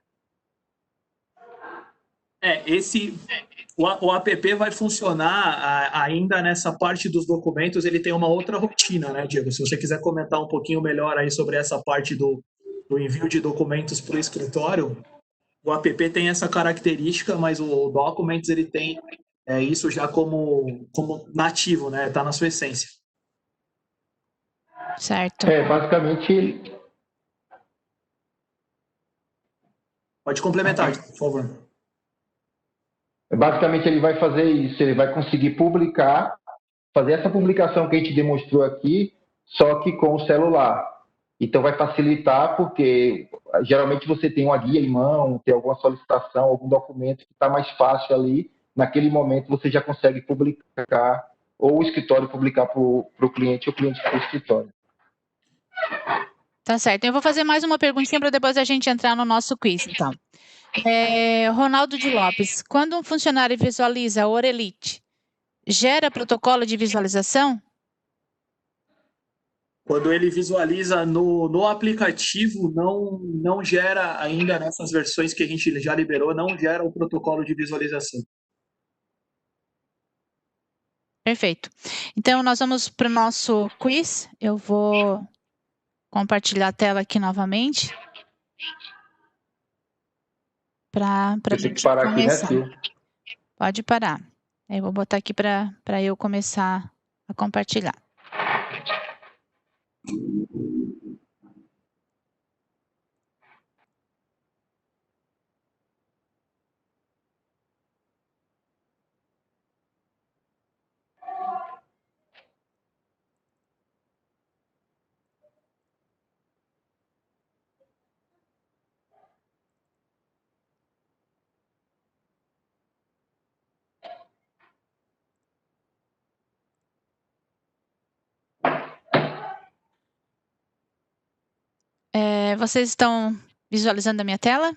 O app vai funcionar ainda nessa parte dos documentos, ele tem uma outra rotina, né, Diego? Se você quiser comentar um pouquinho melhor aí sobre essa parte do envio de documentos para o escritório, o app tem essa característica, mas o Documents ele tem isso já como nativo, né? Está na sua essência. Certo. Basicamente... Pode complementar, por favor. Basicamente, ele vai fazer isso, ele vai conseguir publicar, fazer essa publicação que a gente demonstrou aqui, só que com o celular. Então, vai facilitar, porque geralmente você tem uma guia em mão, tem alguma solicitação, algum documento que está mais fácil ali, naquele momento você já consegue publicar, ou o escritório publicar para o cliente, ou o cliente para o escritório. Tá certo. Eu vou fazer mais uma perguntinha para depois a gente entrar no nosso quiz, então. Ronaldo de Lopes, quando um funcionário visualiza a Orelite, gera protocolo de visualização? Quando ele visualiza no aplicativo, não gera ainda nessas versões que a gente já liberou, não gera o protocolo de visualização. Perfeito. Então, nós vamos para o nosso quiz. Eu vou compartilhar a tela aqui novamente. Para a gente parar começar. aqui, né, Sil? Pode parar. Eu vou botar aqui para eu começar a compartilhar. Vocês estão visualizando a minha tela?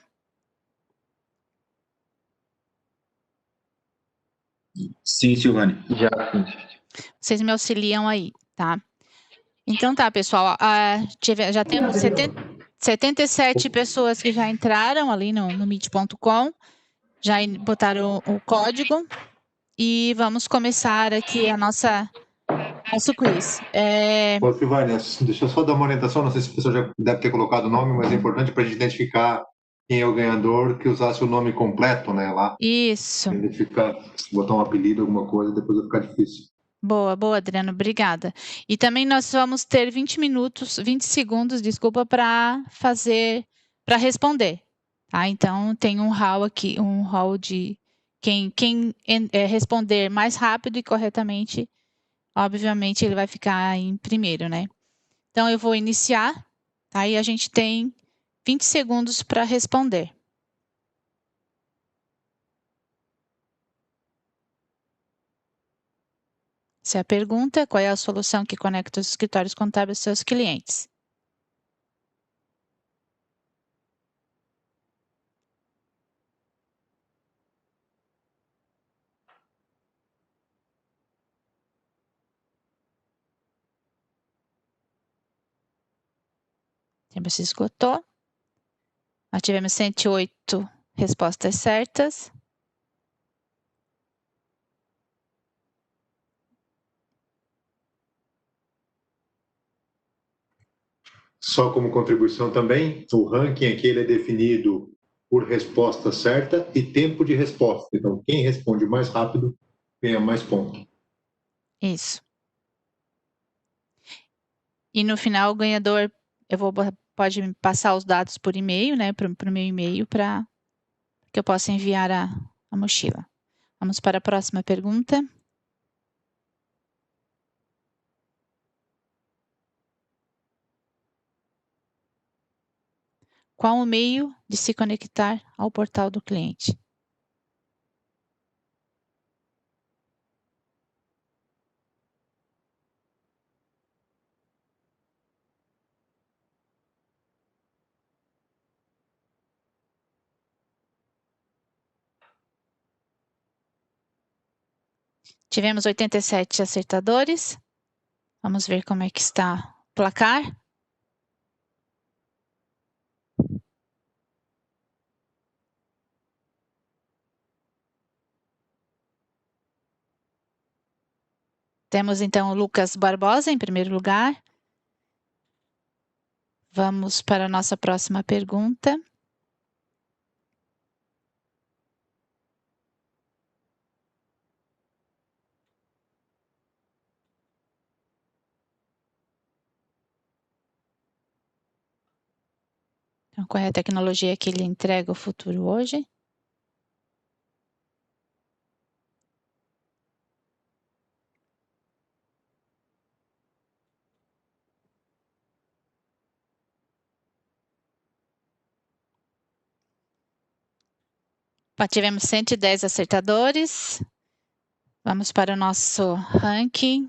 Sim, Silvane. Já sim. Vocês me auxiliam aí, tá? Então tá, pessoal. Já temos 77 pessoas que já entraram ali no meet.com, já botaram o código e vamos começar aqui nosso quiz. Ô, Silvânia, deixa eu só dar uma orientação, não sei se a pessoa já deve ter colocado o nome, mas é importante para a gente identificar quem é o ganhador, que usasse o nome completo, né, lá. Isso. Identificar, botar um apelido, alguma coisa, depois vai ficar difícil. Boa, Adriano, obrigada. E também nós vamos ter 20 segundos, desculpa, para responder, tá? Então, tem um hall aqui, um hall de quem responder mais rápido e corretamente, obviamente, ele vai ficar em primeiro, né? Então, eu vou iniciar, tá? E a gente tem 20 segundos para responder. Essa é a pergunta: qual é a solução que conecta os escritórios contábeis aos seus clientes? O tempo se esgotou. Nós tivemos 108 respostas certas. Só como contribuição também, o ranking aqui ele é definido por resposta certa e tempo de resposta. Então, quem responde mais rápido ganha mais ponto. Isso. E no final, o ganhador, pode me passar os dados por e-mail, né, para o meu e-mail, para que eu possa enviar a mochila. Vamos para a próxima pergunta. Qual o meio de se conectar ao portal do cliente? Tivemos 87 acertadores. Vamos ver como é que está o placar. Temos, então, o Lucas Barbosa em primeiro lugar. Vamos para a nossa próxima pergunta. Então, qual é a tecnologia que ele entrega o futuro hoje? Tivemos 110 acertadores. Vamos para o nosso ranking.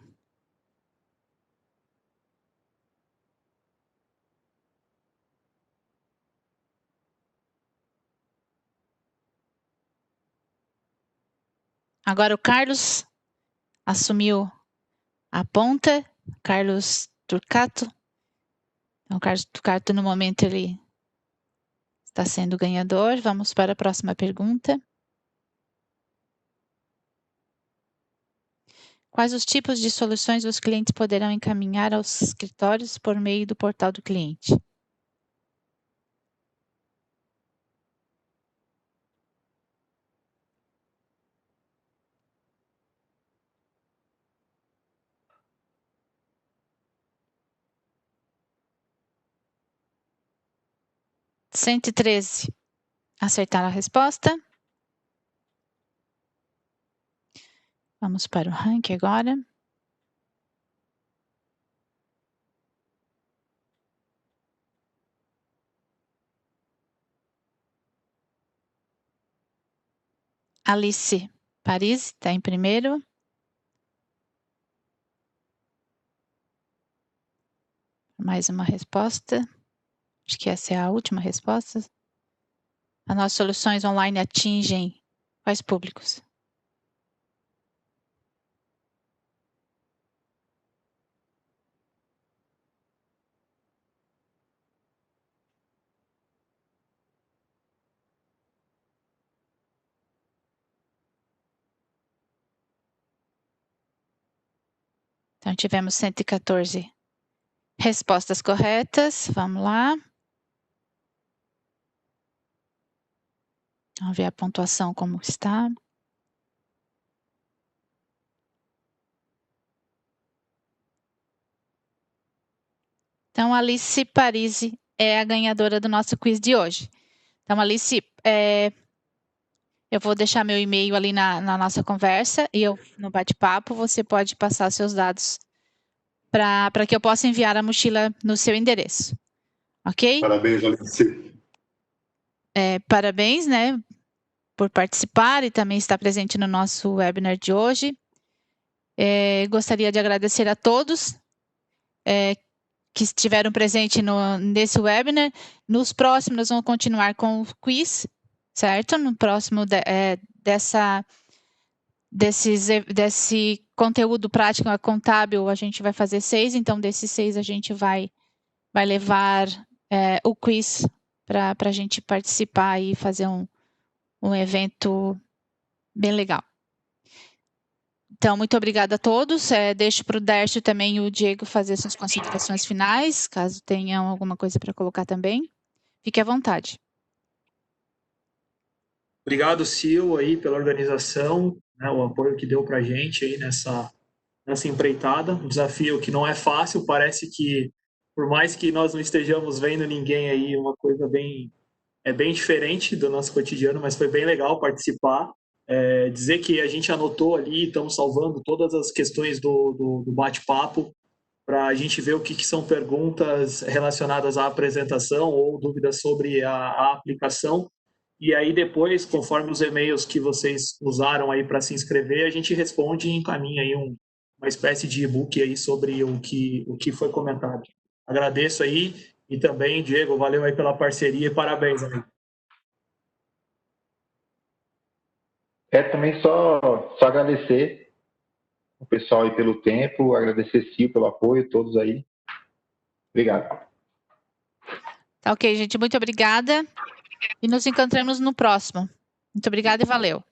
Agora o Carlos assumiu a ponta. Carlos Turcato. Então, o Carlos Turcato, no momento, ele está sendo ganhador. Vamos para a próxima pergunta. Quais os tipos de soluções os clientes poderão encaminhar aos escritórios por meio do portal do cliente? (113) acertaram a resposta. Vamos para o ranking agora. Alice Parisi está em primeiro. Mais uma resposta. Acho que essa é a última resposta. As nossas soluções online atingem quais públicos? Então, tivemos 114 respostas corretas. Vamos lá. Vamos ver a pontuação como está. Então, Alice Parisi é a ganhadora do nosso quiz de hoje. Então, Alice, eu vou deixar meu e-mail ali na nossa conversa e no bate-papo você pode passar seus dados para que eu possa enviar a mochila no seu endereço. Ok? Parabéns, Alice. Parabéns, né, por participar e também estar presente no nosso webinar de hoje. Gostaria de agradecer a todos que estiveram presentes nesse webinar. Nos próximos, nós vamos continuar com o quiz, certo? No próximo desse conteúdo prático contábil, a gente vai fazer 6. Então, desses 6, a gente vai levar o quiz para a gente participar e fazer um evento bem legal. Então, muito obrigada a todos. Deixo para o Dércio também e o Diego fazer suas considerações finais, caso tenham alguma coisa para colocar também. Fique à vontade. Obrigado, Sil, aí pela organização, né, o apoio que deu para a gente aí nessa empreitada. Um desafio que não é fácil, parece que, por mais que nós não estejamos vendo ninguém aí, uma coisa bem diferente do nosso cotidiano, mas foi bem legal participar. Dizer que a gente anotou ali, estamos salvando todas as questões do bate-papo, para a gente ver o que são perguntas relacionadas à apresentação ou dúvidas sobre a aplicação. E aí depois, conforme os e-mails que vocês usaram aí para se inscrever, a gente responde e encaminha aí uma espécie de e-book aí sobre o que foi comentado. Agradeço aí e também, Diego, valeu aí pela parceria e parabéns, amigo. Também só agradecer o pessoal aí pelo tempo, agradecer Sil pelo apoio, todos aí. Obrigado. Tá ok, gente. Muito obrigada. E nos encontramos no próximo. Muito obrigada e valeu.